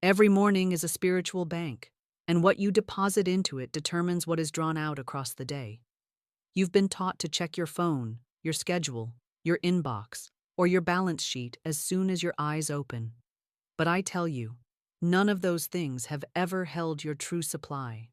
Every morning is a spiritual bank, and what you deposit into it determines what is drawn out across the day. You've been taught to check your phone, your schedule, your inbox, or your balance sheet as soon as your eyes open. But I tell you, none of those things have ever held your true supply.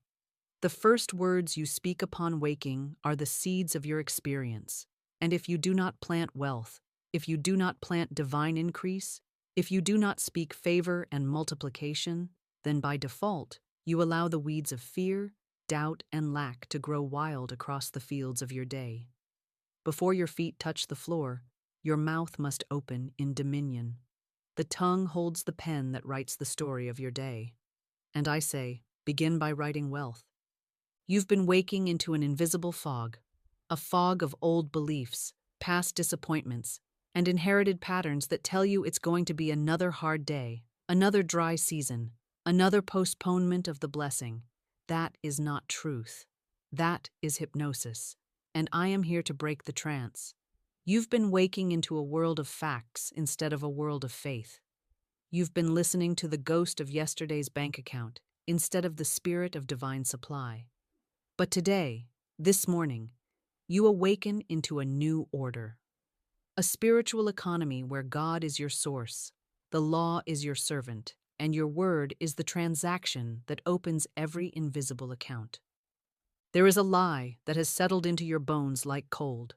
The first words you speak upon waking are the seeds of your experience. And if you do not plant wealth, if you do not plant divine increase, if you do not speak favor and multiplication, then by default, you allow the weeds of fear, doubt, and lack to grow wild across the fields of your day. Before your feet touch the floor, your mouth must open in dominion. The tongue holds the pen that writes the story of your day. And I say, begin by writing wealth. You've been waking into an invisible fog, a fog of old beliefs, past disappointments, and inherited patterns that tell you it's going to be another hard day, another dry season, another postponement of the blessing. That is not truth. That is hypnosis. And I am here to break the trance. You've been waking into a world of facts instead of a world of faith. You've been listening to the ghost of yesterday's bank account instead of the spirit of divine supply. But today, this morning, you awaken into a new order. A spiritual economy where God is your source, the law is your servant, and your word is the transaction that opens every invisible account. There is a lie that has settled into your bones like cold,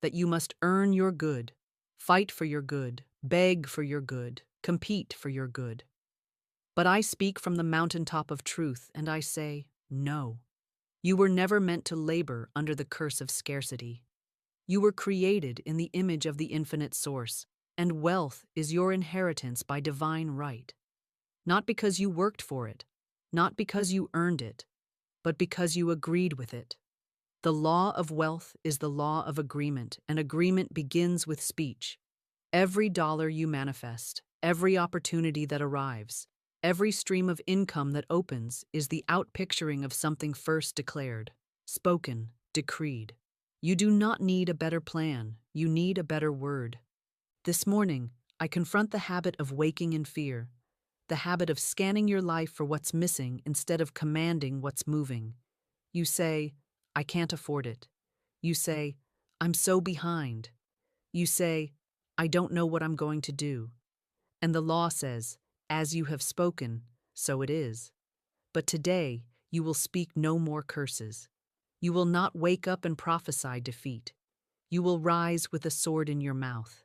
that you must earn your good, fight for your good, beg for your good, compete for your good. But I speak from the mountaintop of truth, and I say, no. You were never meant to labor under the curse of scarcity. You were created in the image of the infinite source, and wealth is your inheritance by divine right. Not because you worked for it, not because you earned it, but because you agreed with it. The law of wealth is the law of agreement, and agreement begins with speech. Every dollar you manifest, every opportunity that arrives, every stream of income that opens is the outpicturing of something first declared, spoken, decreed. You do not need a better plan, you need a better word. This morning, I confront the habit of waking in fear, the habit of scanning your life for what's missing instead of commanding what's moving. You say, I can't afford it. You say, I'm so behind. You say, I don't know what I'm going to do. And the law says, as you have spoken, so it is. But today, you will speak no more curses. You will not wake up and prophesy defeat. You will rise with a sword in your mouth,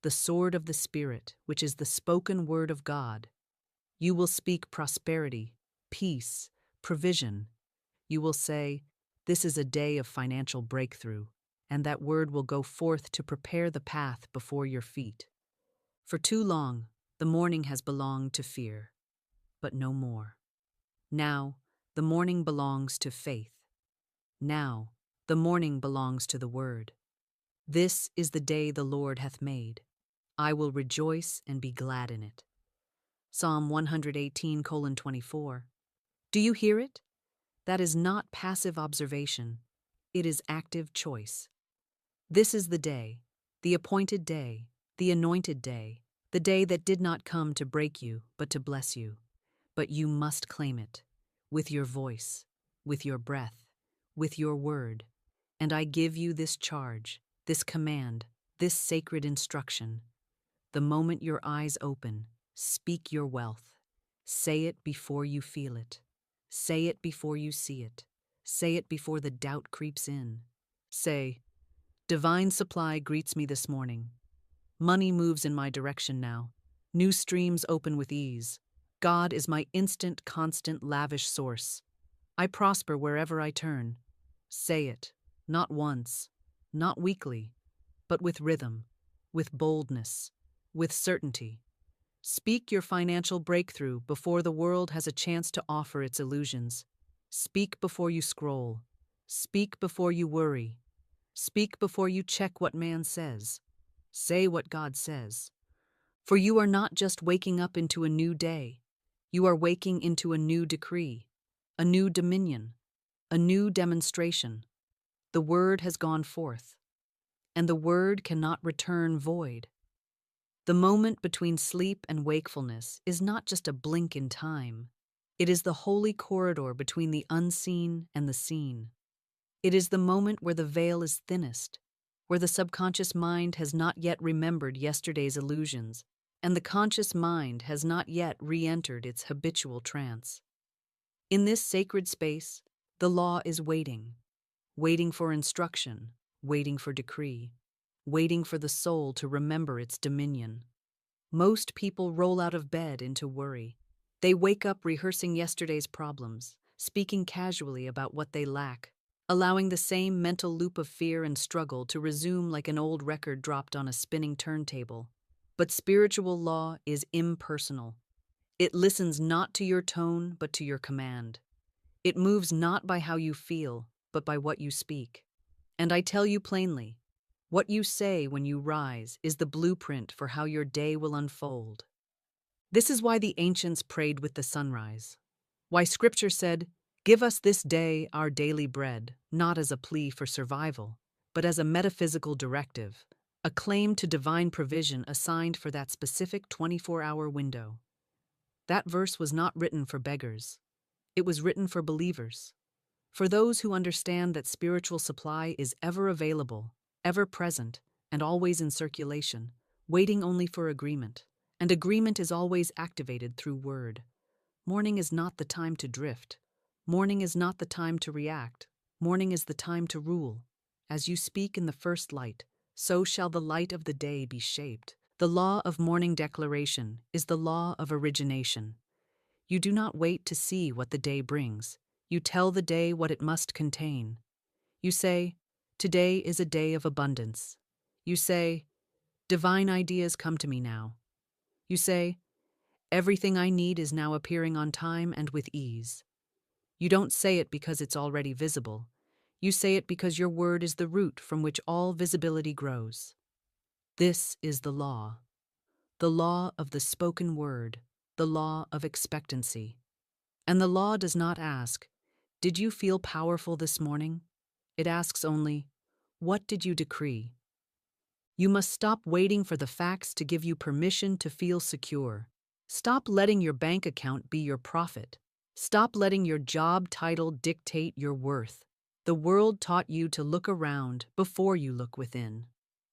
the sword of the Spirit, which is the spoken word of God. You will speak prosperity, peace, provision. You will say, this is a day of financial breakthrough, and that word will go forth to prepare the path before your feet. For too long, the morning has belonged to fear, but no more. Now, the morning belongs to faith. Now, the morning belongs to the word. This is the day the Lord hath made. I will rejoice and be glad in it. Psalm 118:24. Do you hear it? That is not passive observation. It is active choice. This is the day, the appointed day, the anointed day, the day that did not come to break you, but to bless you. But you must claim it, with your voice, with your breath, with your word. And I give you this charge, this command, this sacred instruction. The moment your eyes open, speak your wealth. Say it before you feel it. Say it before you see it. Say it before the doubt creeps in. Say, divine supply greets me this morning. Money moves in my direction now. New streams open with ease. God is my instant, constant, lavish source. I prosper wherever I turn. Say it, not once, not weakly, but with rhythm, with boldness, with certainty. Speak your financial breakthrough before the world has a chance to offer its illusions. Speak before you scroll. Speak before you worry. Speak before you check what man says. Say what God says. For you are not just waking up into a new day. You are waking into a new decree, a new dominion, a new demonstration. The word has gone forth, and the word cannot return void. The moment between sleep and wakefulness is not just a blink in time. It is the holy corridor between the unseen and the seen. It is the moment where the veil is thinnest, where the subconscious mind has not yet remembered yesterday's illusions, and the conscious mind has not yet re-entered its habitual trance. In this sacred space, the law is waiting, waiting for instruction, waiting for decree, waiting for the soul to remember its dominion. Most people roll out of bed into worry. They wake up rehearsing yesterday's problems, speaking casually about what they lack, allowing the same mental loop of fear and struggle to resume like an old record dropped on a spinning turntable. But spiritual law is impersonal. It listens not to your tone, but to your command. It moves not by how you feel, but by what you speak. And I tell you plainly, what you say when you rise is the blueprint for how your day will unfold. This is why the ancients prayed with the sunrise. Why Scripture said, "Give us this day our daily bread," not as a plea for survival, but as a metaphysical directive, a claim to divine provision assigned for that specific 24-hour window. That verse was not written for beggars. It was written for believers, for those who understand that spiritual supply is ever available, ever present, and always in circulation, waiting only for agreement. And agreement is always activated through word. Morning is not the time to drift. Morning is not the time to react. Morning is the time to rule. As you speak in the first light, so shall the light of the day be shaped. The law of morning declaration is the law of origination. You do not wait to see what the day brings. You tell the day what it must contain. You say, "Today is a day of abundance." You say, "Divine ideas come to me now." You say, "Everything I need is now appearing on time and with ease." You don't say it because it's already visible. You say it because your word is the root from which all visibility grows. This is the law of the spoken word, the law of expectancy. And the law does not ask, "Did you feel powerful this morning?" It asks only, "What did you decree?" You must stop waiting for the facts to give you permission to feel secure. Stop letting your bank account be your prophet. Stop letting your job title dictate your worth. The world taught you to look around before you look within.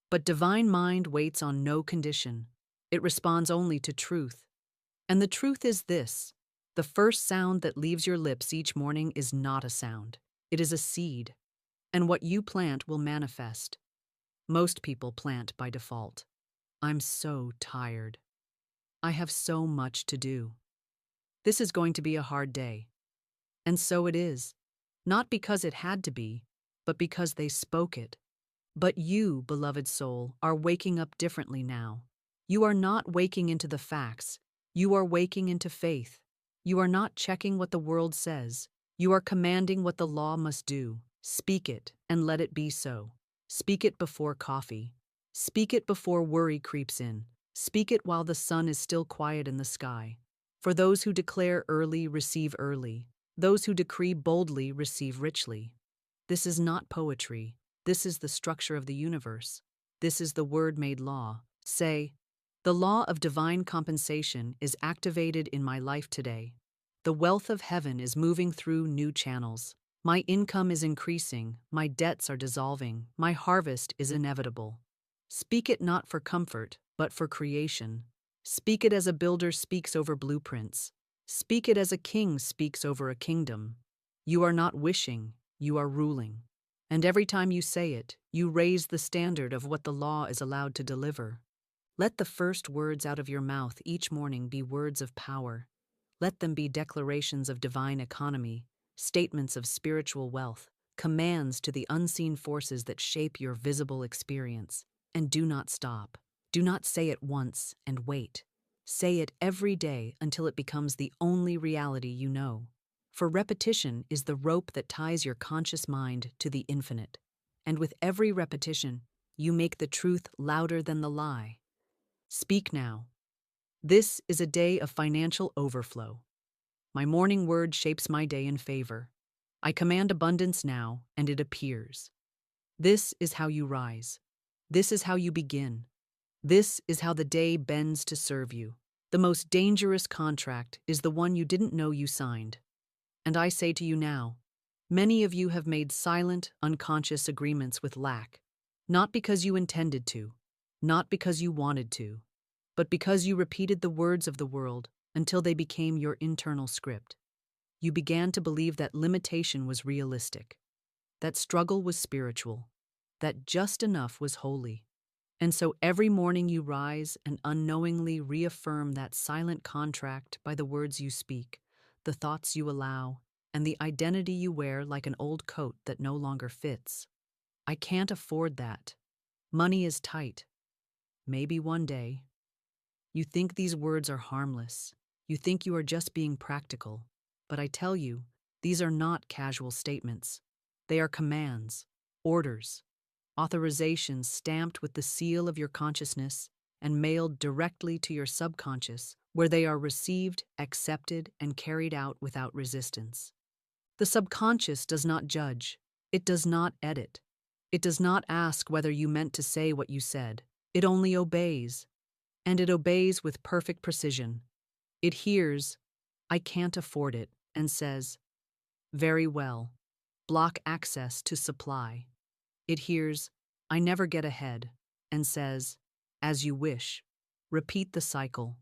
But divine mind waits on no condition. It responds only to truth. And the truth is this: the first sound that leaves your lips each morning is not a sound. It is a seed. And what you plant will manifest. Most people plant by default. I'm so tired. I have so much to do. This is going to be a hard day. And so it is. Not because it had to be, but because they spoke it. But you, beloved soul, are waking up differently now. You are not waking into the facts. You are waking into faith. You are not checking what the world says. You are commanding what the law must do. Speak it and let it be so. Speak it before coffee. Speak it before worry creeps in. Speak it while the sun is still quiet in the sky. For those who declare early receive early. Those who decree boldly receive richly. This is not poetry. This is the structure of the universe. This is the word made law. Say, "The law of divine compensation is activated in my life today. The wealth of heaven is moving through new channels. My income is increasing, my debts are dissolving, my harvest is inevitable." Speak it not for comfort, but for creation. Speak it as a builder speaks over blueprints. Speak it as a king speaks over a kingdom. You are not wishing, you are ruling. And every time you say it, you raise the standard of what the law is allowed to deliver. Let the first words out of your mouth each morning be words of power. Let them be declarations of divine economy, statements of spiritual wealth, commands to the unseen forces that shape your visible experience. And do not stop. Do not say it once and wait. Say it every day until it becomes the only reality you know. For repetition is the rope that ties your conscious mind to the infinite. And with every repetition, you make the truth louder than the lie. Speak now. This is a day of financial overflow. My morning word shapes my day in favor. I command abundance now, and it appears. This is how you rise. This is how you begin. This is how the day bends to serve you. The most dangerous contract is the one you didn't know you signed. And I say to you now, many of you have made silent, unconscious agreements with lack, not because you intended to, not because you wanted to, but because you repeated the words of the world until they became your internal script. You began to believe that limitation was realistic, that struggle was spiritual, that just enough was holy. And so every morning you rise and unknowingly reaffirm that silent contract by the words you speak, the thoughts you allow, and the identity you wear like an old coat that no longer fits. I can't afford that. Money is tight. Maybe one day. You think these words are harmless. You think you are just being practical. But I tell you, these are not casual statements. They are commands, orders, authorizations stamped with the seal of your consciousness and mailed directly to your subconscious, where they are received, accepted, and carried out without resistance. The subconscious does not judge. It does not edit. It does not ask whether you meant to say what you said. It only obeys. And it obeys with perfect precision. It hears, "I can't afford it," and says, "Very well. Block access to supply." It hears, "I never get ahead," and says, "As you wish." Repeat the cycle.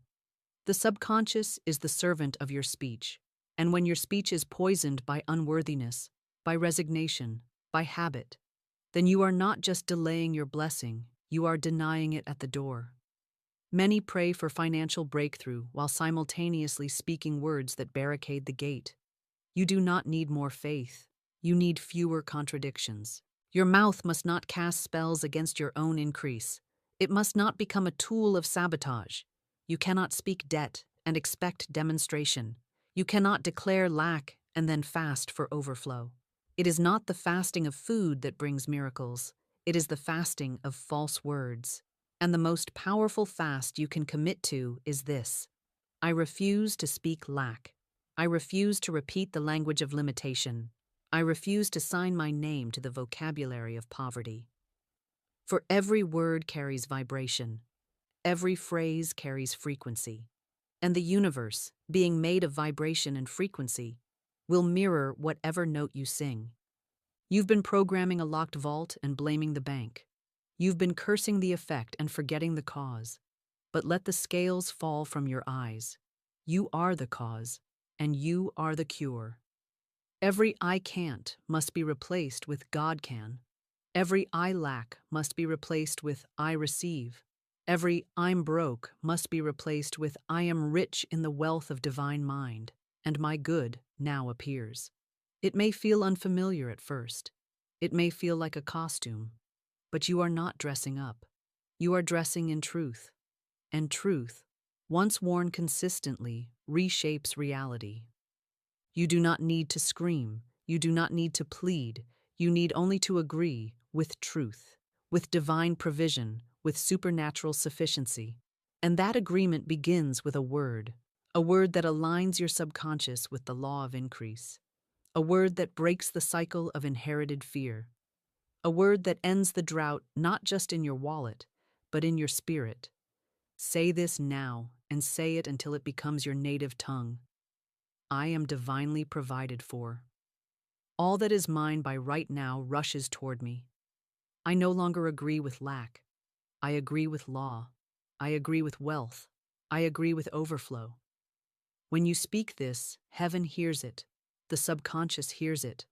The subconscious is the servant of your speech, and when your speech is poisoned by unworthiness, by resignation, by habit, then you are not just delaying your blessing, you are denying it at the door. Many pray for financial breakthrough while simultaneously speaking words that barricade the gate. You do not need more faith. You need fewer contradictions. Your mouth must not cast spells against your own increase. It must not become a tool of sabotage. You cannot speak debt and expect demonstration. You cannot declare lack and then fast for overflow. It is not the fasting of food that brings miracles. It is the fasting of false words. And the most powerful fast you can commit to is this: I refuse to speak lack. I refuse to repeat the language of limitation. I refuse to sign my name to the vocabulary of poverty. For every word carries vibration. Every phrase carries frequency. And the universe, being made of vibration and frequency, will mirror whatever note you sing. You've been programming a locked vault and blaming the bank. You've been cursing the effect and forgetting the cause. But let the scales fall from your eyes. You are the cause, and you are the cure. Every "I can't" must be replaced with "God can." Every "I lack" must be replaced with "I receive." Every "I'm broke" must be replaced with "I am rich in the wealth of divine mind, and my good now appears." It may feel unfamiliar at first. It may feel like a costume. But you are not dressing up. You are dressing in truth. And truth, once worn consistently, reshapes reality. You do not need to scream. You do not need to plead. You need only to agree with truth, with divine provision, with supernatural sufficiency. And that agreement begins with a word that aligns your subconscious with the law of increase, a word that breaks the cycle of inherited fear, a word that ends the drought not just in your wallet, but in your spirit. Say this now, and say it until it becomes your native tongue. I am divinely provided for. All that is mine by right now rushes toward me. I no longer agree with lack. I agree with law. I agree with wealth. I agree with overflow. When you speak this, heaven hears it. The subconscious hears it.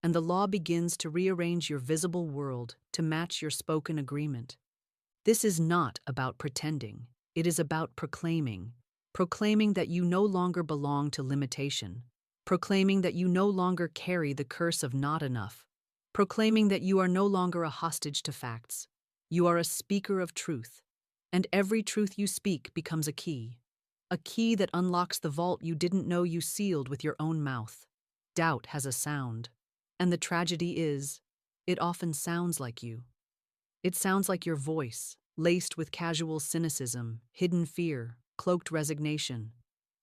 And the law begins to rearrange your visible world to match your spoken agreement. This is not about pretending. It is about proclaiming. Proclaiming that you no longer belong to limitation. Proclaiming that you no longer carry the curse of not enough. Proclaiming that you are no longer a hostage to facts. You are a speaker of truth. And every truth you speak becomes a key that unlocks the vault you didn't know you sealed with your own mouth. Doubt has a sound. And the tragedy is, it often sounds like you. It sounds like your voice, laced with casual cynicism, hidden fear, cloaked resignation.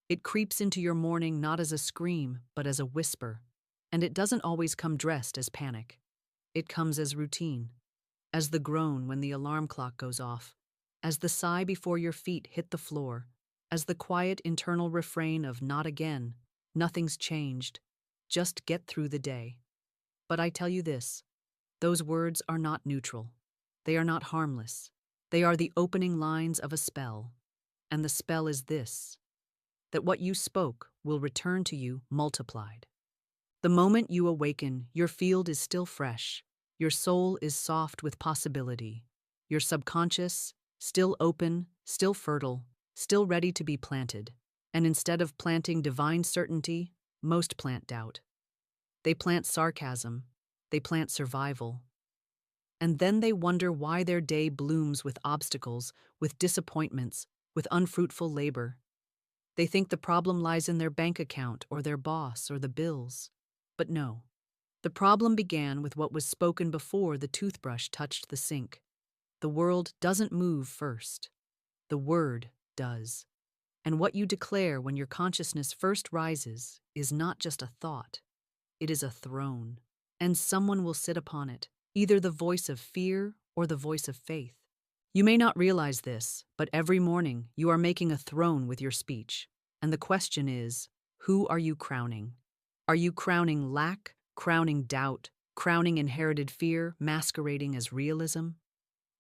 It creeps into your morning not as a scream, but as a whisper. And it doesn't always come dressed as panic. It comes as routine, as the groan when the alarm clock goes off, as the sigh before your feet hit the floor, as the quiet internal refrain of "not again, nothing's changed, just get through the day." But I tell you this, those words are not neutral. They are not harmless. They are the opening lines of a spell. And the spell is this, that what you spoke will return to you multiplied. The moment you awaken, your field is still fresh. Your soul is soft with possibility. Your subconscious, still open, still fertile, still ready to be planted. And instead of planting divine certainty, most plant doubt. They plant sarcasm. They plant survival. And then they wonder why their day blooms with obstacles, with disappointments, with unfruitful labor. They think the problem lies in their bank account or their boss or the bills. But no. The problem began with what was spoken before the toothbrush touched the sink. The world doesn't move first. The word does. And what you declare when your consciousness first rises is not just a thought. It is a throne. And someone will sit upon it, either the voice of fear or the voice of faith. You may not realize this, but every morning you are making a throne with your speech. And the question is, who are you crowning? Are you crowning lack, crowning doubt, crowning inherited fear, masquerading as realism?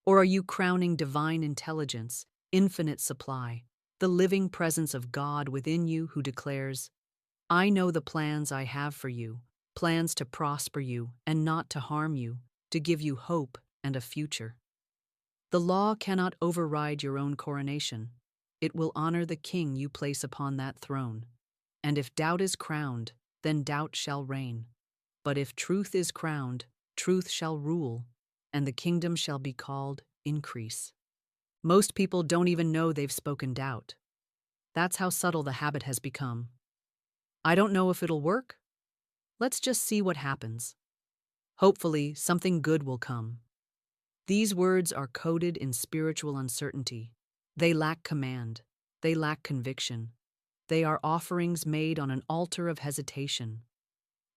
Or are you crowning divine intelligence, infinite supply, the living presence of God within you who declares, "I know the plans I have for you, plans to prosper you and not to harm you, to give you hope and a future." The law cannot override your own coronation. It will honor the king you place upon that throne. And if doubt is crowned, then doubt shall reign. But if truth is crowned, truth shall rule, and the kingdom shall be called increase. Most people don't even know they've spoken doubt. That's how subtle the habit has become. I don't know if it'll work. Let's just see what happens. Hopefully, something good will come. These words are coded in spiritual uncertainty. They lack command. They lack conviction. They are offerings made on an altar of hesitation.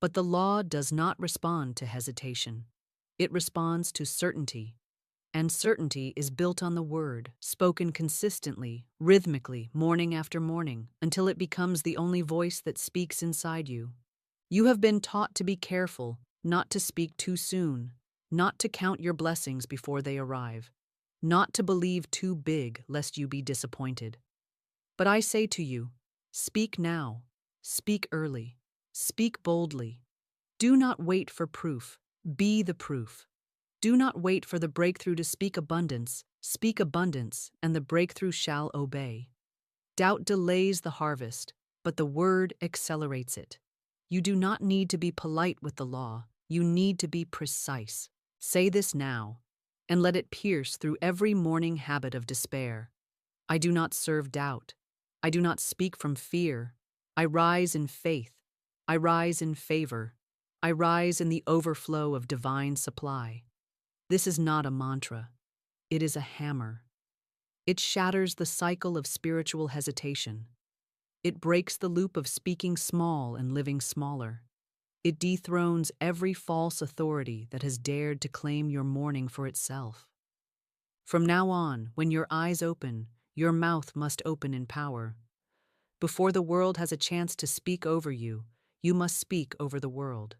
But the law does not respond to hesitation. It responds to certainty. And certainty is built on the word, spoken consistently, rhythmically, morning after morning, until it becomes the only voice that speaks inside you. You have been taught to be careful, not to speak too soon, not to count your blessings before they arrive, not to believe too big lest you be disappointed. But I say to you, speak now, speak early, speak boldly. Do not wait for proof, be the proof. Do not wait for the breakthrough to speak abundance, and the breakthrough shall obey. Doubt delays the harvest, but the word accelerates it. You do not need to be polite with the law, you need to be precise. Say this now, and let it pierce through every morning habit of despair. I do not serve doubt. I do not speak from fear. I rise in faith. I rise in favor. I rise in the overflow of divine supply. This is not a mantra. It is a hammer. It shatters the cycle of spiritual hesitation. It breaks the loop of speaking small and living smaller. It dethrones every false authority that has dared to claim your morning for itself. From now on, when your eyes open, your mouth must open in power. Before the world has a chance to speak over you, you must speak over the world.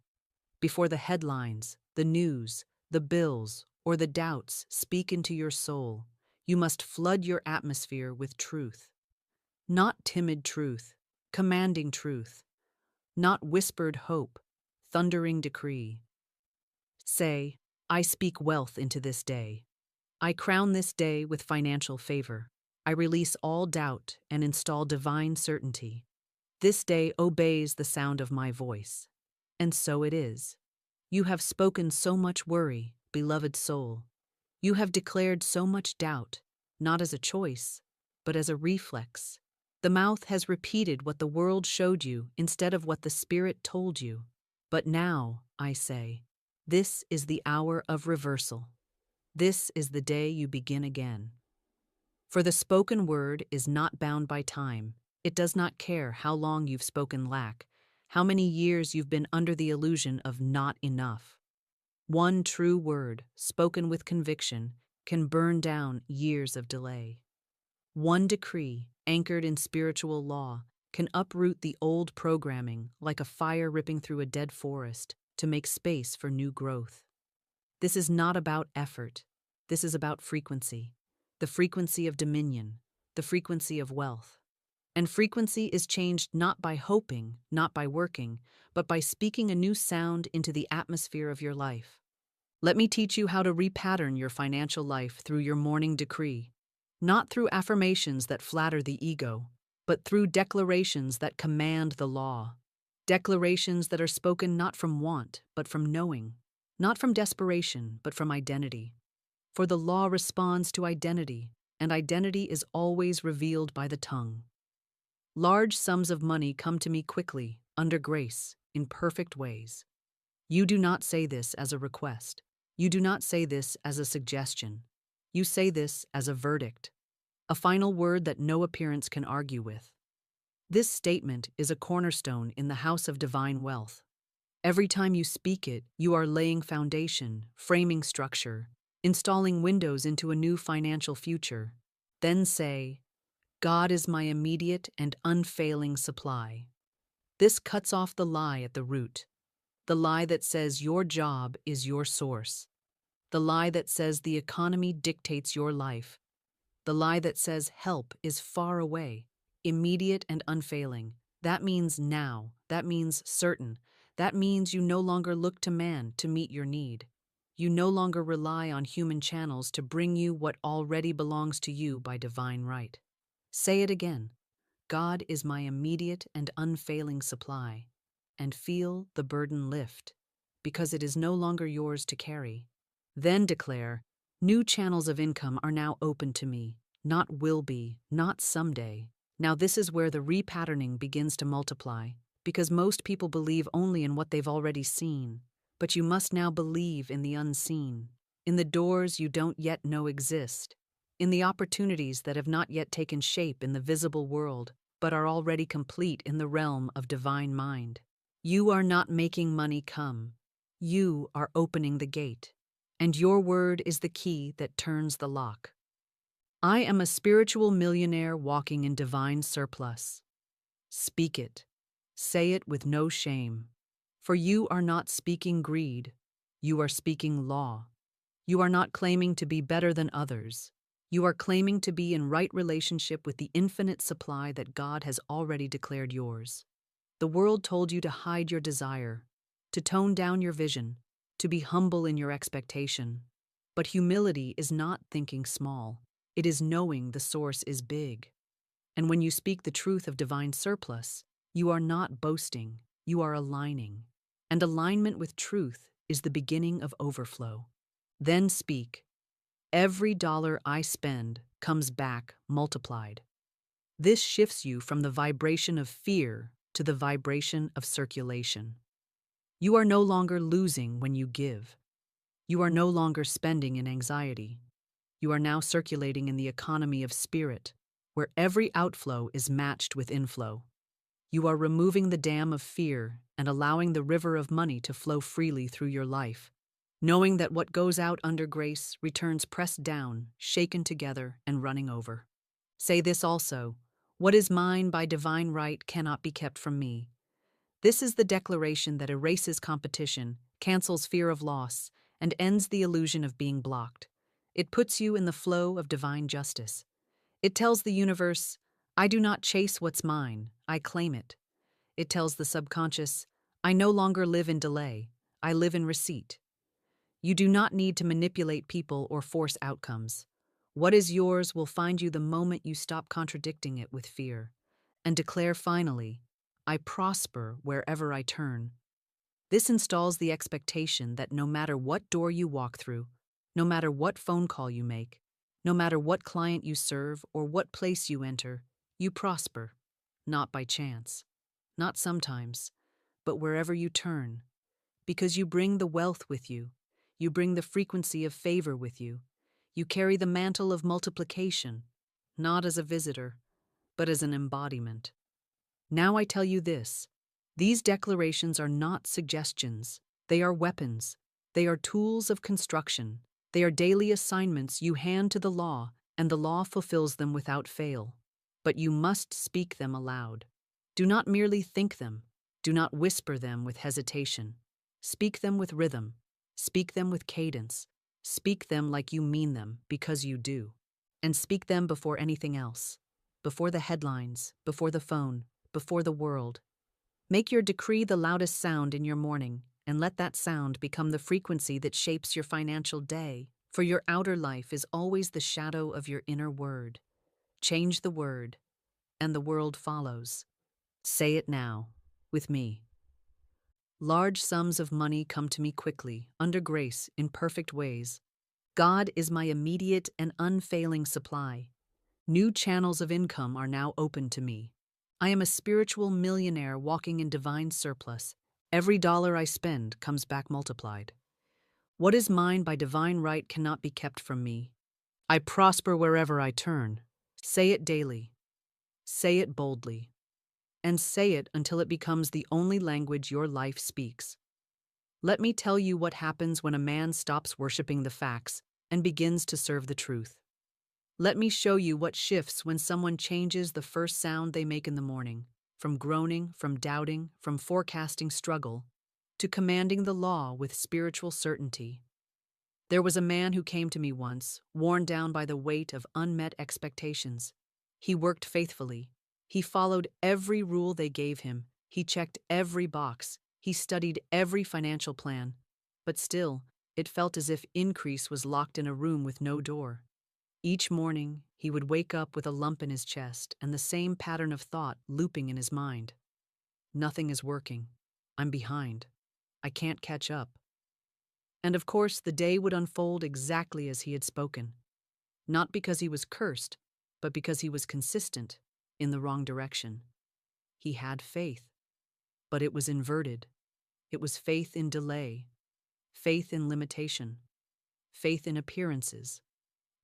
Before the headlines, the news, the bills, or the doubts speak into your soul, you must flood your atmosphere with truth. Not timid truth, commanding truth. Not whispered hope, thundering decree. Say, I speak wealth into this day. I crown this day with financial favor. I release all doubt and install divine certainty. This day obeys the sound of my voice. And so it is. You have spoken so much worry, beloved soul. You have declared so much doubt, not as a choice, but as a reflex. The mouth has repeated what the world showed you instead of what the Spirit told you. But now, I say, this is the hour of reversal. This is the day you begin again. For the spoken word is not bound by time. It does not care how long you've spoken lack, how many years you've been under the illusion of not enough. One true word, spoken with conviction, can burn down years of delay. One decree, anchored in spiritual law, can uproot the old programming like a fire ripping through a dead forest to make space for new growth. This is not about effort. This is about frequency. The frequency of dominion, the frequency of wealth. And frequency is changed not by hoping, not by working, but by speaking a new sound into the atmosphere of your life. Let me teach you how to repattern your financial life through your morning decree, not through affirmations that flatter the ego, but through declarations that command the law. Declarations that are spoken not from want, but from knowing, not from desperation, but from identity. For the law responds to identity, and identity is always revealed by the tongue. Large sums of money come to me quickly, under grace, in perfect ways. You do not say this as a request. You do not say this as a suggestion. You say this as a verdict, a final word that no appearance can argue with. This statement is a cornerstone in the house of divine wealth. Every time you speak it, you are laying foundation, framing structure, installing windows into a new financial future. Then say, God is my immediate and unfailing supply. This cuts off the lie at the root, the lie that says your job is your source, the lie that says the economy dictates your life, the lie that says help is far away, immediate and unfailing. That means now, that means certain, that means you no longer look to man to meet your need. You no longer rely on human channels to bring you what already belongs to you by divine right. Say it again. God is my immediate and unfailing supply, and feel the burden lift, because it is no longer yours to carry. Then declare, new channels of income are now open to me, not will be, not someday. Now this is where the repatterning begins to multiply, because most people believe only in what they've already seen, but you must now believe in the unseen, in the doors you don't yet know exist, in the opportunities that have not yet taken shape in the visible world, but are already complete in the realm of divine mind. You are not making money come. You are opening the gate, and your word is the key that turns the lock. I am a spiritual millionaire walking in divine surplus. Speak it. Say it with no shame. For you are not speaking greed. You are speaking law. You are not claiming to be better than others. You are claiming to be in right relationship with the infinite supply that God has already declared yours. The world told you to hide your desire, to tone down your vision, to be humble in your expectation. But humility is not thinking small. It is knowing the source is big. And when you speak the truth of divine surplus, you are not boasting, you are aligning. And alignment with truth is the beginning of overflow. Then speak. Every dollar I spend comes back multiplied. This shifts you from the vibration of fear to the vibration of circulation. You are no longer losing when you give. You are no longer spending in anxiety. You are now circulating in the economy of spirit, where every outflow is matched with inflow. You are removing the dam of fear and allowing the river of money to flow freely through your life, knowing that what goes out under grace returns pressed down, shaken together, and running over. Say this also, what is mine by divine right cannot be kept from me. This is the declaration that erases competition, cancels fear of loss, and ends the illusion of being blocked. It puts you in the flow of divine justice. It tells the universe, I do not chase what's mine, I claim it. It tells the subconscious, I no longer live in delay, I live in receipt. You do not need to manipulate people or force outcomes. What is yours will find you the moment you stop contradicting it with fear, and declare finally, I prosper wherever I turn. This installs the expectation that no matter what door you walk through, no matter what phone call you make, no matter what client you serve or what place you enter, you prosper, not by chance, not sometimes, but wherever you turn, because you bring the wealth with you. You bring the frequency of favor with you. You carry the mantle of multiplication, not as a visitor, but as an embodiment. Now I tell you this, these declarations are not suggestions. They are weapons. They are tools of construction. They are daily assignments you hand to the law, and the law fulfills them without fail. But you must speak them aloud. Do not merely think them. Do not whisper them with hesitation. Speak them with rhythm. Speak them with cadence. Speak them like you mean them, because you do. And speak them before anything else. Before the headlines, before the phone, before the world. Make your decree the loudest sound in your morning, and let that sound become the frequency that shapes your financial day. For your outer life is always the shadow of your inner word. Change the word, and the world follows. Say it now, with me. Large sums of money come to me quickly, under grace, in perfect ways. God is my immediate and unfailing supply. New channels of income are now open to me. I am a spiritual millionaire walking in divine surplus. Every dollar I spend comes back multiplied. What is mine by divine right cannot be kept from me. I prosper wherever I turn. Say it daily. Say it boldly. And say it until it becomes the only language your life speaks. Let me tell you what happens when a man stops worshiping the facts and begins to serve the truth. Let me show you what shifts when someone changes the first sound they make in the morning, from groaning, from doubting, from forecasting struggle, to commanding the law with spiritual certainty. There was a man who came to me once, worn down by the weight of unmet expectations. He worked faithfully. He followed every rule they gave him. He checked every box. He studied every financial plan. But still, it felt as if increase was locked in a room with no door. Each morning, he would wake up with a lump in his chest and the same pattern of thought looping in his mind. Nothing is working. I'm behind. I can't catch up. And of course, the day would unfold exactly as he had spoken. Not because he was cursed, but because he was consistent in the wrong direction. He had faith, but it was inverted. It was faith in delay, faith in limitation, faith in appearances.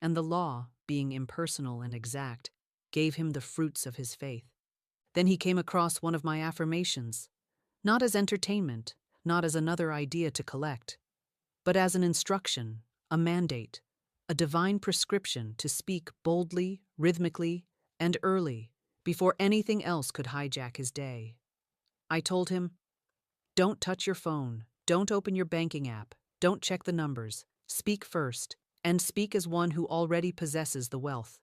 And the law, being impersonal and exact, gave him the fruits of his faith. Then he came across one of my affirmations, not as entertainment, not as another idea to collect, but as an instruction, a mandate, a divine prescription to speak boldly, rhythmically, and early, before anything else could hijack his day. I told him, don't touch your phone, don't open your banking app, don't check the numbers, speak first, and speak as one who already possesses the wealth.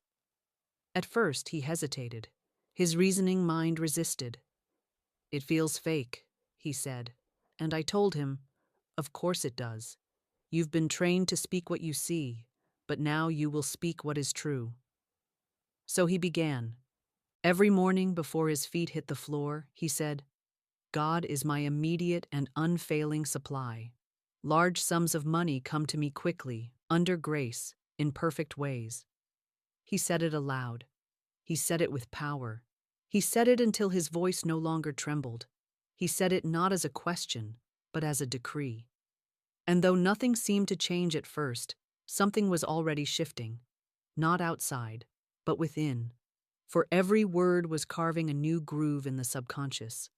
At first, he hesitated. His reasoning mind resisted. It feels fake, he said, and I told him, of course it does. You've been trained to speak what you see, but now you will speak what is true. So he began. Every morning before his feet hit the floor, he said, God is my immediate and unfailing supply. Large sums of money come to me quickly, under grace, in perfect ways. He said it aloud. He said it with power. He said it until his voice no longer trembled. He said it not as a question, but as a decree. And though nothing seemed to change at first, something was already shifting. Not outside, but within. For every word was carving a new groove in the subconscious.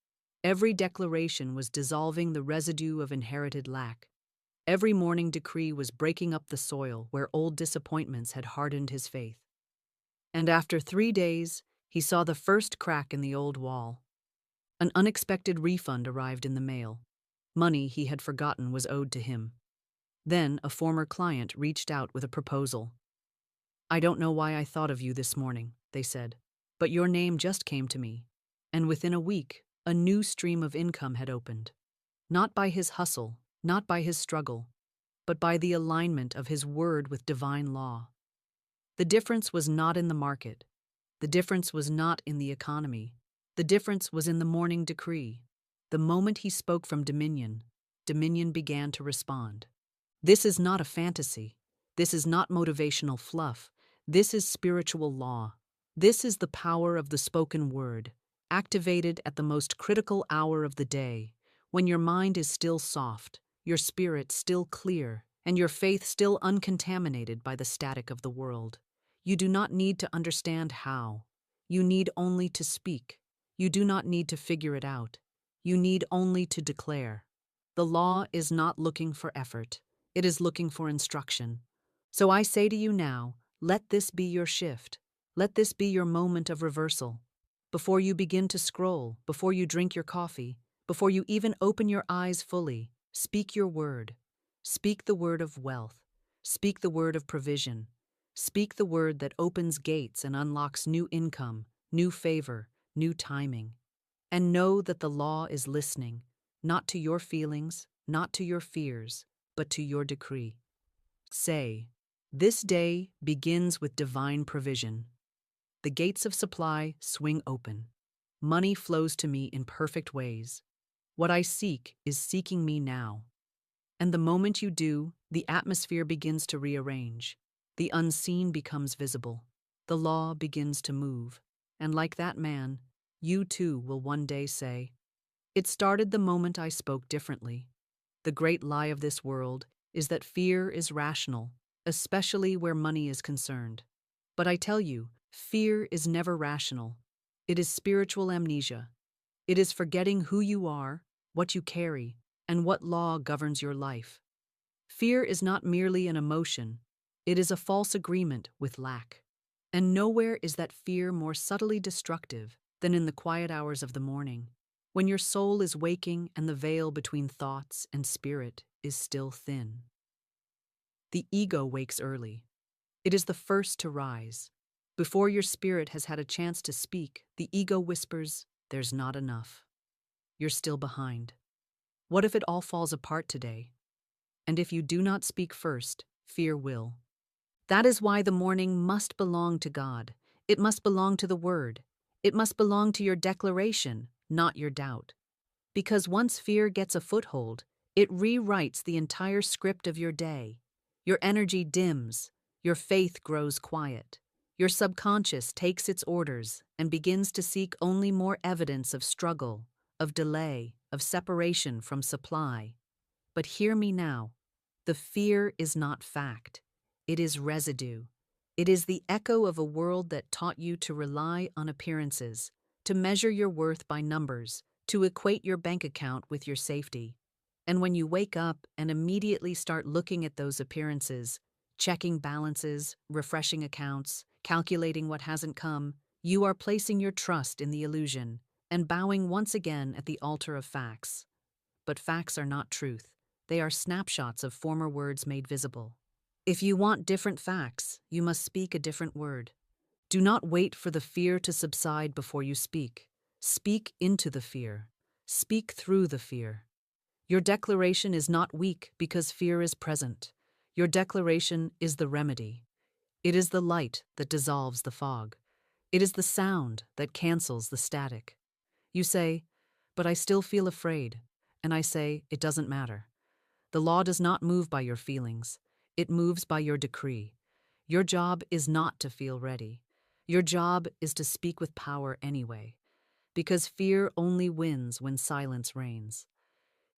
Every declaration was dissolving the residue of inherited lack. Every morning decree was breaking up the soil where old disappointments had hardened his faith. And after 3 days, he saw the first crack in the old wall. An unexpected refund arrived in the mail. Money he had forgotten was owed to him. Then a former client reached out with a proposal. I don't know why I thought of you this morning, they said, but your name just came to me. And within a week, a new stream of income had opened. Not by his hustle, not by his struggle, but by the alignment of his word with divine law. The difference was not in the market. The difference was not in the economy. The difference was in the morning decree. The moment he spoke from dominion, dominion began to respond. This is not a fantasy. This is not motivational fluff. This is spiritual law. This is the power of the spoken word, activated at the most critical hour of the day, when your mind is still soft, your spirit still clear, and your faith still uncontaminated by the static of the world. You do not need to understand how. You need only to speak. You do not need to figure it out. You need only to declare. The law is not looking for effort. It is looking for instruction. So I say to you now, let this be your shift. Let this be your moment of reversal. Before you begin to scroll, before you drink your coffee, before you even open your eyes fully, speak your word. Speak the word of wealth. Speak the word of provision. Speak the word that opens gates and unlocks new income, new favor, new timing. And know that the law is listening, not to your feelings, not to your fears, but to your decree. Say, this day begins with divine provision. The gates of supply swing open. Money flows to me in perfect ways. What I seek is seeking me now. And the moment you do, the atmosphere begins to rearrange. The unseen becomes visible. The law begins to move. And like that man, you too will one day say, it started the moment I spoke differently. The great lie of this world is that fear is rational, especially where money is concerned. But I tell you, fear is never rational. It is spiritual amnesia. It is forgetting who you are, what you carry, and what law governs your life. Fear is not merely an emotion, it is a false agreement with lack. And nowhere is that fear more subtly destructive than in the quiet hours of the morning, when your soul is waking and the veil between thoughts and spirit is still thin. The ego wakes early. It is the first to rise. Before your spirit has had a chance to speak, the ego whispers, there's not enough. You're still behind. What if it all falls apart today? And if you do not speak first, fear will. That is why the morning must belong to God. It must belong to the Word. It must belong to your declaration, not your doubt. Because once fear gets a foothold, it rewrites the entire script of your day. Your energy dims. Your faith grows quiet. Your subconscious takes its orders and begins to seek only more evidence of struggle, of delay, of separation from supply. But hear me now. The fear is not fact. It is residue. It is the echo of a world that taught you to rely on appearances, to measure your worth by numbers, to equate your bank account with your safety. And when you wake up and immediately start looking at those appearances, checking balances, refreshing accounts, calculating what hasn't come, you are placing your trust in the illusion and bowing once again at the altar of facts. But facts are not truth. They are snapshots of former words made visible. If you want different facts, you must speak a different word. Do not wait for the fear to subside before you speak. Speak into the fear. Speak through the fear. Your declaration is not weak because fear is present. Your declaration is the remedy. It is the light that dissolves the fog. It is the sound that cancels the static. You say, but I still feel afraid. And I say, it doesn't matter. The law does not move by your feelings. It moves by your decree. Your job is not to feel ready. Your job is to speak with power anyway. Because fear only wins when silence reigns.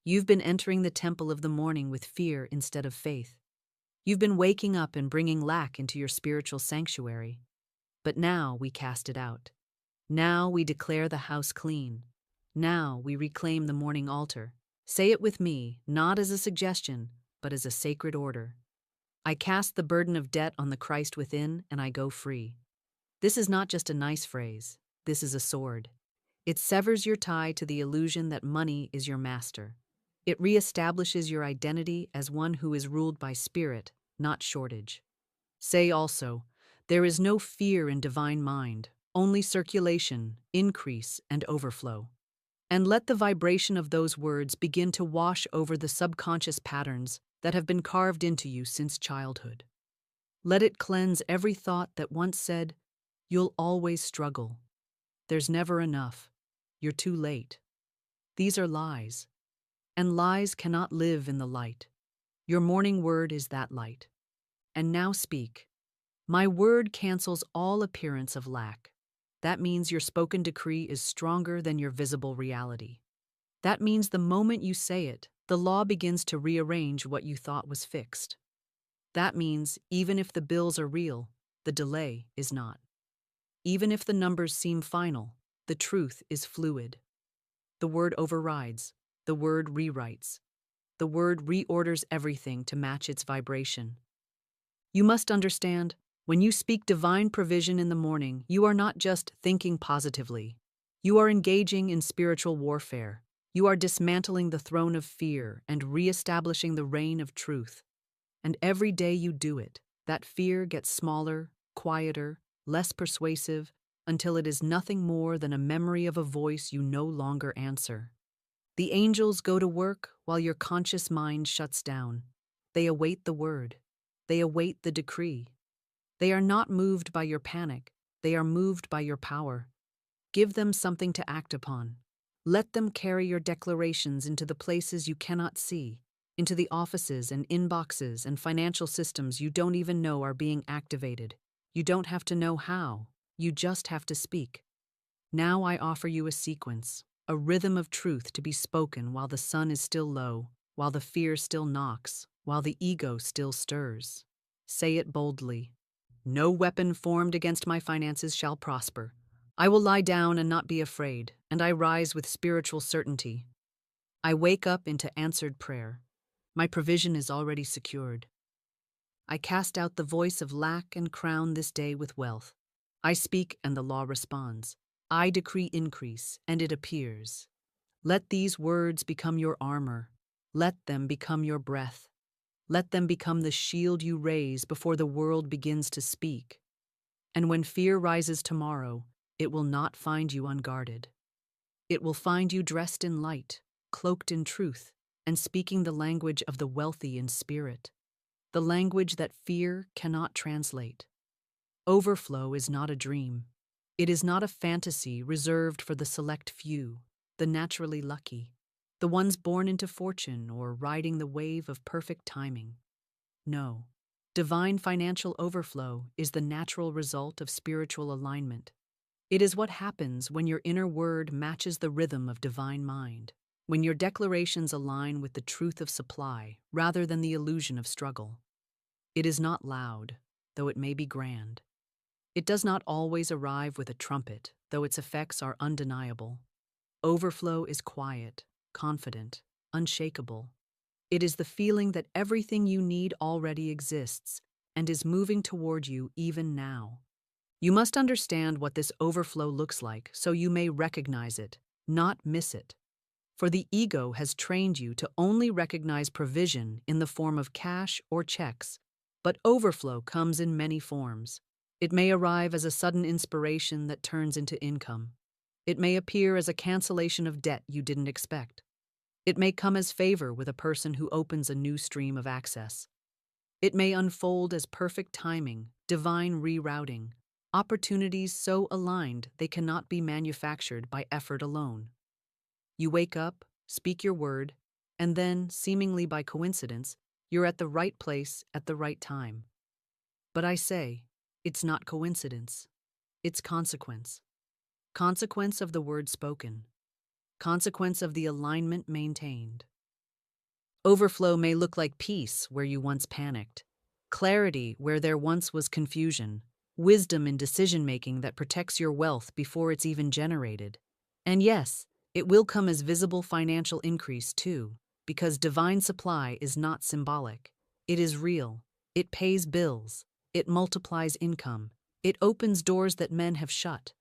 You've been entering the temple of the morning with fear instead of faith. You've been waking up and bringing lack into your spiritual sanctuary. But now we cast it out. Now we declare the house clean. Now we reclaim the morning altar. Say it with me, not as a suggestion, but as a sacred order. I cast the burden of debt on the Christ within, and I go free. This is not just a nice phrase. This is a sword. It severs your tie to the illusion that money is your master. It reestablishes your identity as one who is ruled by spirit, not shortage. Say also, there is no fear in divine mind, only circulation, increase, and overflow. And let the vibration of those words begin to wash over the subconscious patterns that have been carved into you since childhood. Let it cleanse every thought that once said, you'll always struggle. There's never enough. You're too late. These are lies. And lies cannot live in the light. Your morning word is that light. And now speak. My word cancels all appearance of lack. That means your spoken decree is stronger than your visible reality. That means the moment you say it, the law begins to rearrange what you thought was fixed. That means even if the bills are real, the delay is not. Even if the numbers seem final, the truth is fluid. The word overrides. The word rewrites. The word reorders everything to match its vibration. You must understand, when you speak divine provision in the morning, you are not just thinking positively. You are engaging in spiritual warfare. You are dismantling the throne of fear and reestablishing the reign of truth. And every day you do it, that fear gets smaller, quieter, less persuasive, until it is nothing more than a memory of a voice you no longer answer. The angels go to work while your conscious mind shuts down. They await the word. They await the decree. They are not moved by your panic. They are moved by your power. Give them something to act upon. Let them carry your declarations into the places you cannot see, into the offices and inboxes and financial systems you don't even know are being activated. You don't have to know how. You just have to speak. Now I offer you a sequence, a rhythm of truth to be spoken while the sun is still low, while the fear still knocks, while the ego still stirs. Say it boldly. No weapon formed against my finances shall prosper. I will lie down and not be afraid, and I rise with spiritual certainty. I wake up into answered prayer. My provision is already secured. I cast out the voice of lack and crown this day with wealth. I speak and the law responds. I decree increase, and it appears. Let these words become your armor. Let them become your breath. Let them become the shield you raise before the world begins to speak. And when fear rises tomorrow, it will not find you unguarded. It will find you dressed in light, cloaked in truth, and speaking the language of the wealthy in spirit, the language that fear cannot translate. Overflow is not a dream. It is not a fantasy reserved for the select few, the naturally lucky, the ones born into fortune or riding the wave of perfect timing. No, divine financial overflow is the natural result of spiritual alignment. It is what happens when your inner word matches the rhythm of divine mind, when your declarations align with the truth of supply rather than the illusion of struggle. It is not loud, though it may be grand. It does not always arrive with a trumpet, though its effects are undeniable. Overflow is quiet, confident, unshakable. It is the feeling that everything you need already exists and is moving toward you even now. You must understand what this overflow looks like so you may recognize it, not miss it. For the ego has trained you to only recognize provision in the form of cash or checks, but overflow comes in many forms. It may arrive as a sudden inspiration that turns into income. It may appear as a cancellation of debt you didn't expect. It may come as favor with a person who opens a new stream of access. It may unfold as perfect timing, divine rerouting, opportunities so aligned they cannot be manufactured by effort alone. You wake up, speak your word, and then, seemingly by coincidence, you're at the right place at the right time. But I say, it's not coincidence. It's consequence. Consequence of the word spoken. Consequence of the alignment maintained. Overflow may look like peace where you once panicked, clarity where there once was confusion, wisdom in decision-making that protects your wealth before it's even generated. And yes, it will come as visible financial increase too, because divine supply is not symbolic. It is real. It pays bills. It multiplies income. It opens doors that men have shut.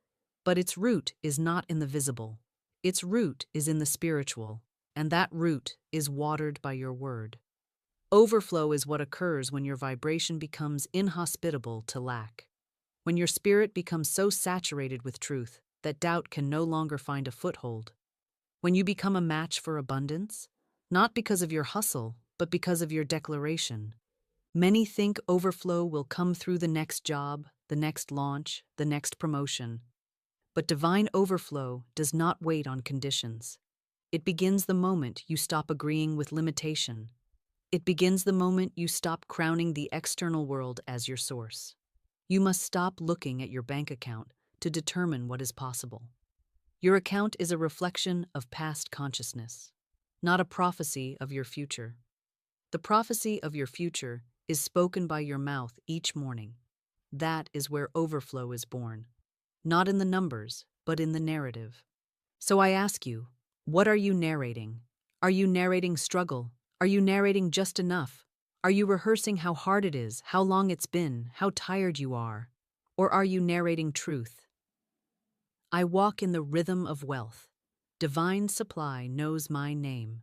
But its root is not in the visible. Its root is in the spiritual, and that root is watered by your word. Overflow is what occurs when your vibration becomes inhospitable to lack. When your spirit becomes so saturated with truth that doubt can no longer find a foothold. When you become a match for abundance, not because of your hustle, but because of your declaration. Many think overflow will come through the next job, the next launch, the next promotion. But divine overflow does not wait on conditions. It begins the moment you stop agreeing with limitation. It begins the moment you stop crowning the external world as your source. You must stop looking at your bank account to determine what is possible. Your account is a reflection of past consciousness, not a prophecy of your future. The prophecy of your future is spoken by your mouth each morning. That is where overflow is born, not in the numbers, but in the narrative. So I ask you, what are you narrating? Are you narrating struggle? Are you narrating just enough? Are you rehearsing how hard it is, how long it's been, how tired you are? Or are you narrating truth? I walk in the rhythm of wealth. Divine supply knows my name.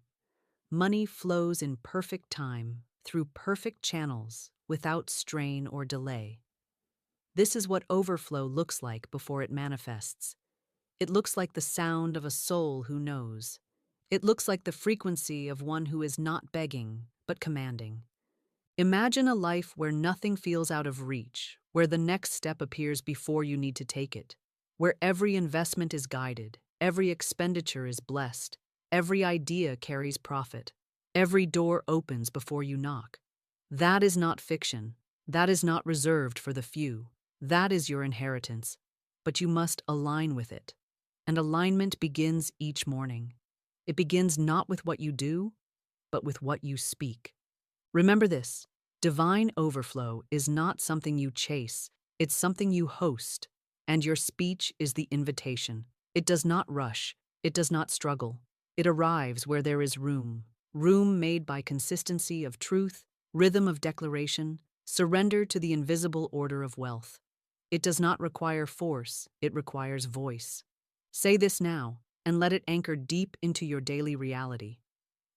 Money flows in perfect time, through perfect channels, without strain or delay. This is what overflow looks like before it manifests. It looks like the sound of a soul who knows. It looks like the frequency of one who is not begging, but commanding. Imagine a life where nothing feels out of reach, where the next step appears before you need to take it, where every investment is guided, every expenditure is blessed, every idea carries profit, every door opens before you knock. That is not fiction. That is not reserved for the few. That is your inheritance. But you must align with it. And alignment begins each morning. It begins not with what you do, but with what you speak. Remember this: divine overflow is not something you chase, it's something you host, and your speech is the invitation. It does not rush, it does not struggle. It arrives where there is room made by consistency of truth, rhythm of declaration, surrender to the invisible order of wealth. It does not require force, it requires voice. Say this now, and let it anchor deep into your daily reality.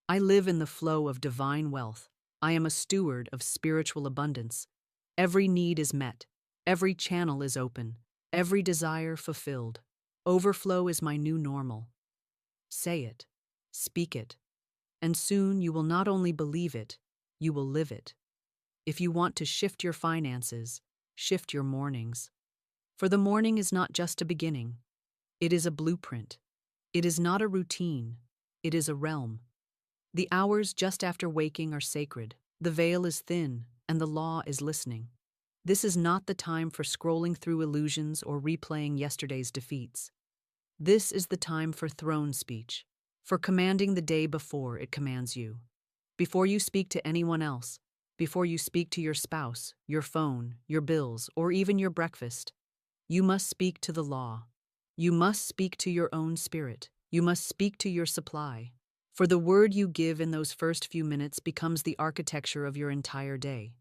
I live in the flow of divine wealth. I am a steward of spiritual abundance. Every need is met. Every channel is open. Every desire fulfilled. Overflow is my new normal. Say it. Speak it. And soon you will not only believe it, you will live it. If you want to shift your finances, shift your mornings. For the morning is not just a beginning. It is a blueprint. It is not a routine. It is a realm. The hours just after waking are sacred, the veil is thin, and the law is listening. This is not the time for scrolling through illusions or replaying yesterday's defeats. This is the time for throne speech, for commanding the day before it commands you. Before you speak to anyone else, before you speak to your spouse, your phone, your bills, or even your breakfast, you must speak to the law. You must speak to your own spirit. You must speak to your supply. For the word you give in those first few minutes becomes the architecture of your entire day.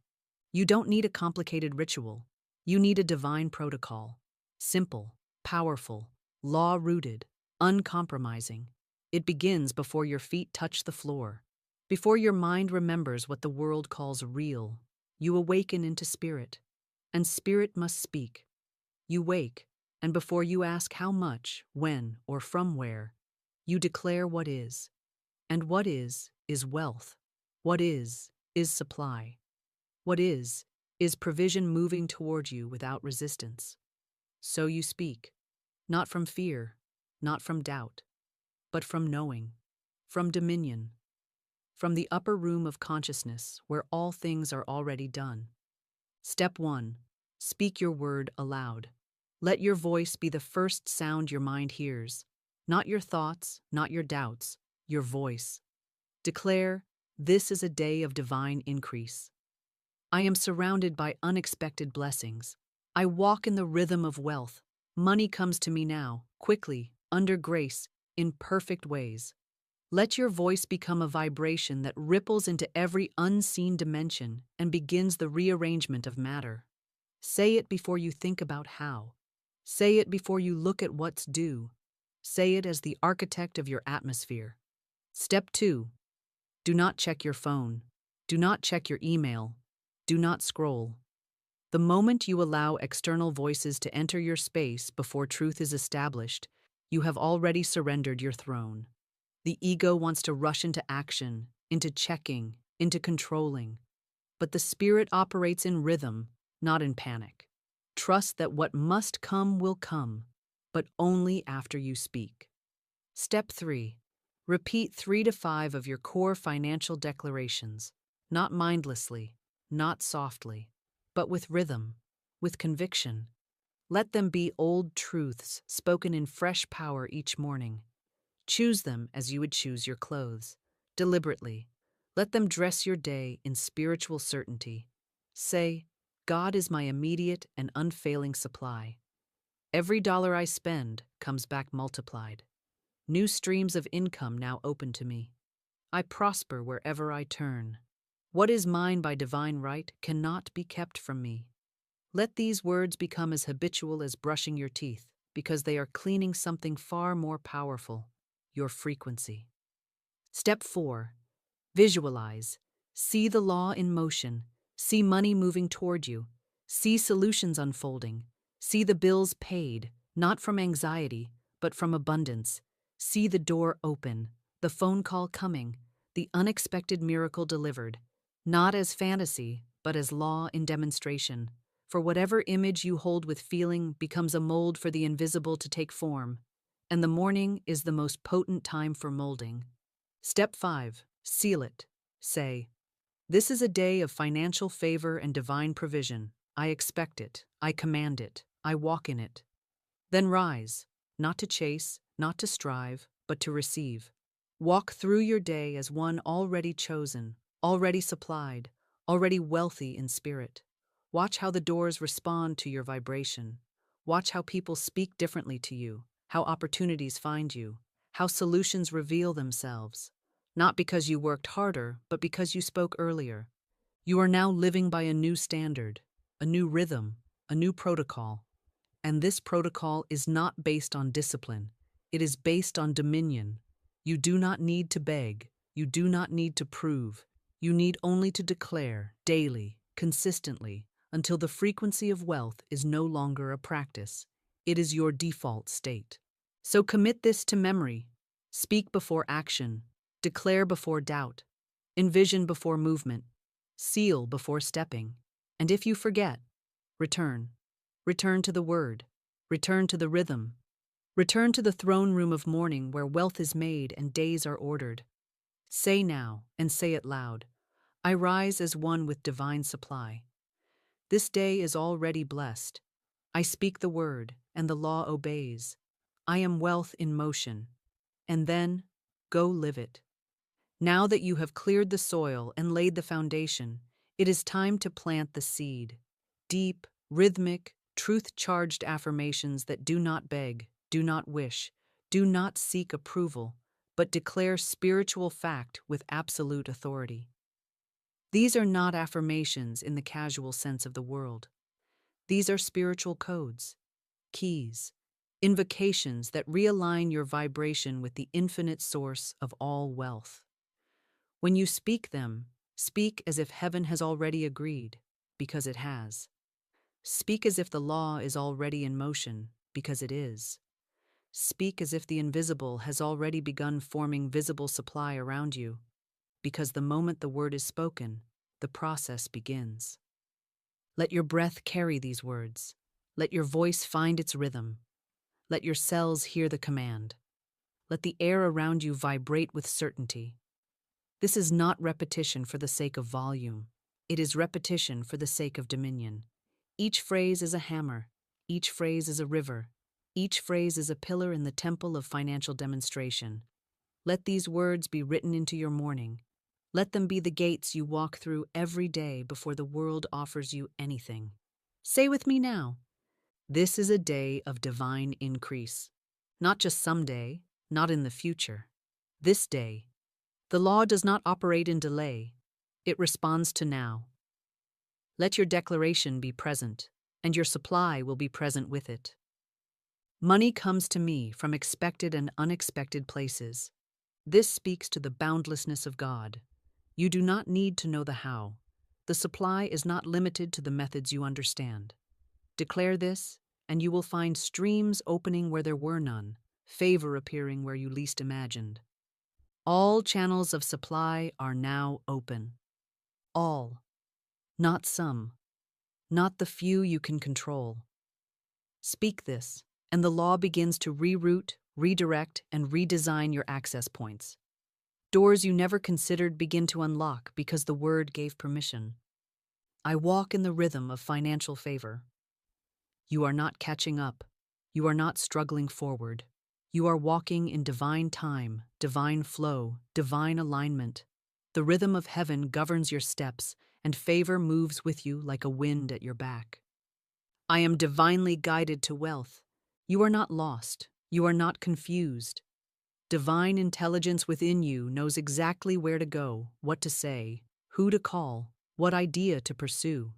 You don't need a complicated ritual. You need a divine protocol. Simple, powerful, law-rooted, uncompromising. It begins before your feet touch the floor. Before your mind remembers what the world calls real, you awaken into spirit. And spirit must speak. You wake, and before you ask how much, when, or from where, you declare what is. And what is wealth. What is supply. What is provision moving toward you without resistance. So you speak, not from fear, not from doubt, but from knowing, from dominion, from the upper room of consciousness where all things are already done. Step 1. Speak your word aloud. Let your voice be the first sound your mind hears. Not your thoughts, not your doubts, your voice. Declare, this is a day of divine increase. I am surrounded by unexpected blessings. I walk in the rhythm of wealth. Money comes to me now, quickly, under grace, in perfect ways. Let your voice become a vibration that ripples into every unseen dimension and begins the rearrangement of matter. Say it before you think about how. Say it before you look at what's due. Say it as the architect of your atmosphere. Step 2. Do not check your phone. Do not check your email. Do not scroll. The moment you allow external voices to enter your space before truth is established, you have already surrendered your throne. The ego wants to rush into action, into checking, into controlling. But the spirit operates in rhythm, not in panic. Trust that what must come will come, but only after you speak. Step 3. Repeat 3 to 5 of your core financial declarations, not mindlessly, not softly, but with rhythm, with conviction. Let them be old truths spoken in fresh power each morning. Choose them as you would choose your clothes, deliberately. Let them dress your day in spiritual certainty. Say, God is my immediate and unfailing supply. Every dollar I spend comes back multiplied. New streams of income now open to me. I prosper wherever I turn. What is mine by divine right cannot be kept from me. Let these words become as habitual as brushing your teeth, because they are cleaning something far more powerful, your frequency. Step 4. Visualize. See the law in motion. See money moving toward you. See solutions unfolding. See the bills paid, not from anxiety, but from abundance. See the door open, the phone call coming, the unexpected miracle delivered, not as fantasy, but as law in demonstration. For whatever image you hold with feeling becomes a mold for the invisible to take form, and the morning is the most potent time for molding. Step 5. Seal it. Say, "This is a day of financial favor and divine provision. I expect it. I command it. I walk in it." Then rise, not to chase, not to strive, but to receive. Walk through your day as one already chosen, already supplied, already wealthy in spirit. Watch how the doors respond to your vibration. Watch how people speak differently to you, how opportunities find you, how solutions reveal themselves. Not because you worked harder, but because you spoke earlier. You are now living by a new standard, a new rhythm, a new protocol. And this protocol is not based on discipline. It is based on dominion. You do not need to beg. You do not need to prove. You need only to declare, daily, consistently, until the frequency of wealth is no longer a practice. It is your default state. So commit this to memory. Speak before action. Declare before doubt. Envision before movement. Seal before stepping. And if you forget, return. Return to the word. Return to the rhythm. Return to the throne room of morning where wealth is made and days are ordered. Say now, and say it loud, "I rise as one with divine supply. This day is already blessed. I speak the word, and the law obeys. I am wealth in motion." And then, go live it. Now that you have cleared the soil and laid the foundation, it is time to plant the seed. Deep, rhythmic, truth-charged affirmations that do not beg, do not wish, do not seek approval, but declare spiritual fact with absolute authority. These are not affirmations in the casual sense of the world. These are spiritual codes, keys, invocations that realign your vibration with the infinite source of all wealth. When you speak them, speak as if heaven has already agreed, because it has. Speak as if the law is already in motion, because it is. Speak as if the invisible has already begun forming visible supply around you, because the moment the word is spoken, the process begins. Let your breath carry these words. Let your voice find its rhythm. Let your cells hear the command. Let the air around you vibrate with certainty. This is not repetition for the sake of volume. It is repetition for the sake of dominion. Each phrase is a hammer. Each phrase is a river. Each phrase is a pillar in the temple of financial demonstration. Let these words be written into your morning. Let them be the gates you walk through every day before the world offers you anything. Say with me now, "This is a day of divine increase." Not just someday, not in the future. This day. The law does not operate in delay. It responds to now. Let your declaration be present, and your supply will be present with it. Money comes to me from expected and unexpected places. This speaks to the boundlessness of God. You do not need to know the how. The supply is not limited to the methods you understand. Declare this, and you will find streams opening where there were none, favor appearing where you least imagined. All channels of supply are now open. All. Not some. Not the few you can control. Speak this, and the law begins to reroute, redirect, and redesign your access points. Doors you never considered begin to unlock because the word gave permission. I walk in the rhythm of financial favor. You are not catching up. You are not struggling forward. You are walking in divine time, divine flow, divine alignment. The rhythm of heaven governs your steps, and favor moves with you like a wind at your back. I am divinely guided to wealth. You are not lost. You are not confused. Divine intelligence within you knows exactly where to go, what to say, who to call, what idea to pursue.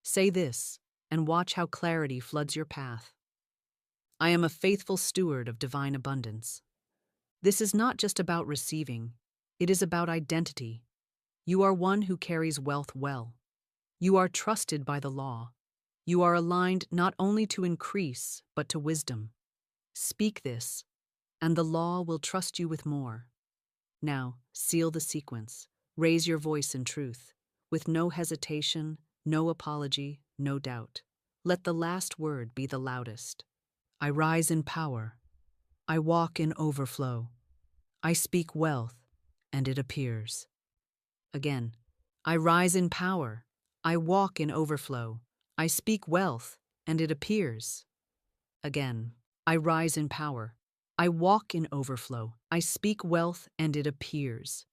Say this, and watch how clarity floods your path. I am a faithful steward of divine abundance. This is not just about receiving, it is about identity. You are one who carries wealth well. You are trusted by the law. You are aligned not only to increase, but to wisdom. Speak this, and the law will trust you with more. Now, seal the sequence. Raise your voice in truth, with no hesitation, no apology, no doubt. Let the last word be the loudest. I rise in power. I walk in overflow. I speak wealth, and it appears. Again, I rise in power. I walk in overflow. I speak wealth, and it appears. Again, I rise in power. I walk in overflow. I speak wealth, and it appears.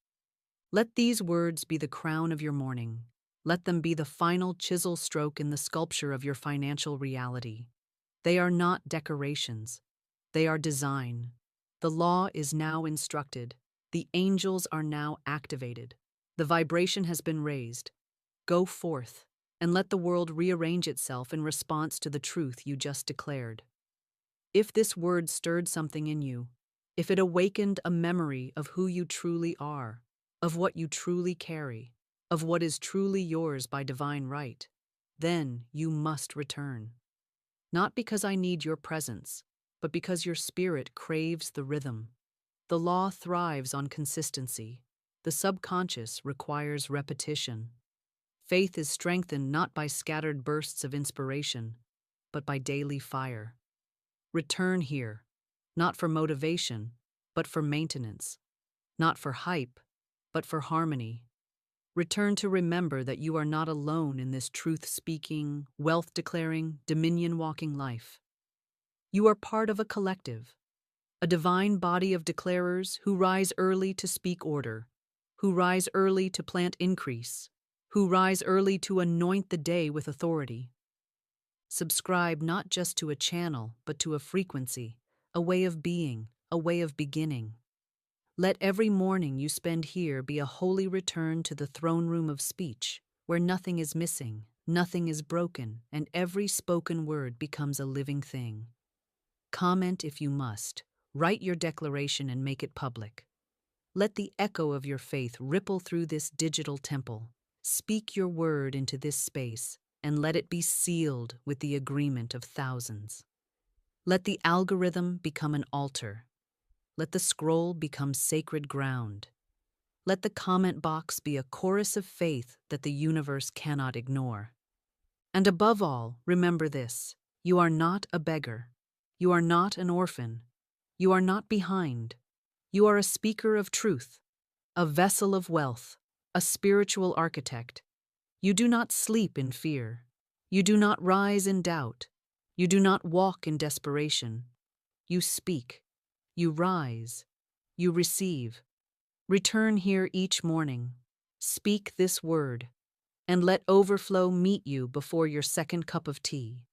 Let these words be the crown of your morning. Let them be the final chisel stroke in the sculpture of your financial reality. They are not decorations. They are design. The law is now instructed. The angels are now activated. The vibration has been raised. Go forth, and let the world rearrange itself in response to the truth you just declared. If this word stirred something in you, if it awakened a memory of who you truly are, of what you truly carry, of what is truly yours by divine right, then you must return. Not because I need your presence, but because your spirit craves the rhythm. The law thrives on consistency. The subconscious requires repetition. Faith is strengthened not by scattered bursts of inspiration, but by daily fire. Return here, not for motivation, but for maintenance. Not for hype, but for harmony. Return to remember that you are not alone in this truth-speaking, wealth-declaring, dominion-walking life. You are part of a collective, a divine body of declarers who rise early to speak order, who rise early to plant increase, who rise early to anoint the day with authority. Subscribe not just to a channel, but to a frequency, a way of being, a way of beginning. Let every morning you spend here be a holy return to the throne room of speech, where nothing is missing, nothing is broken, and every spoken word becomes a living thing. Comment if you must. Write your declaration and make it public. Let the echo of your faith ripple through this digital temple. Speak your word into this space, and let it be sealed with the agreement of thousands. Let the algorithm become an altar. Let the scroll become sacred ground. Let the comment box be a chorus of faith that the universe cannot ignore. And above all, remember this: you are not a beggar. You are not an orphan. You are not behind. You are a speaker of truth, a vessel of wealth, a spiritual architect. You do not sleep in fear. You do not rise in doubt. You do not walk in desperation. You speak. You rise. You receive. Return here each morning. Speak this word, and let overflow meet you before your second cup of tea.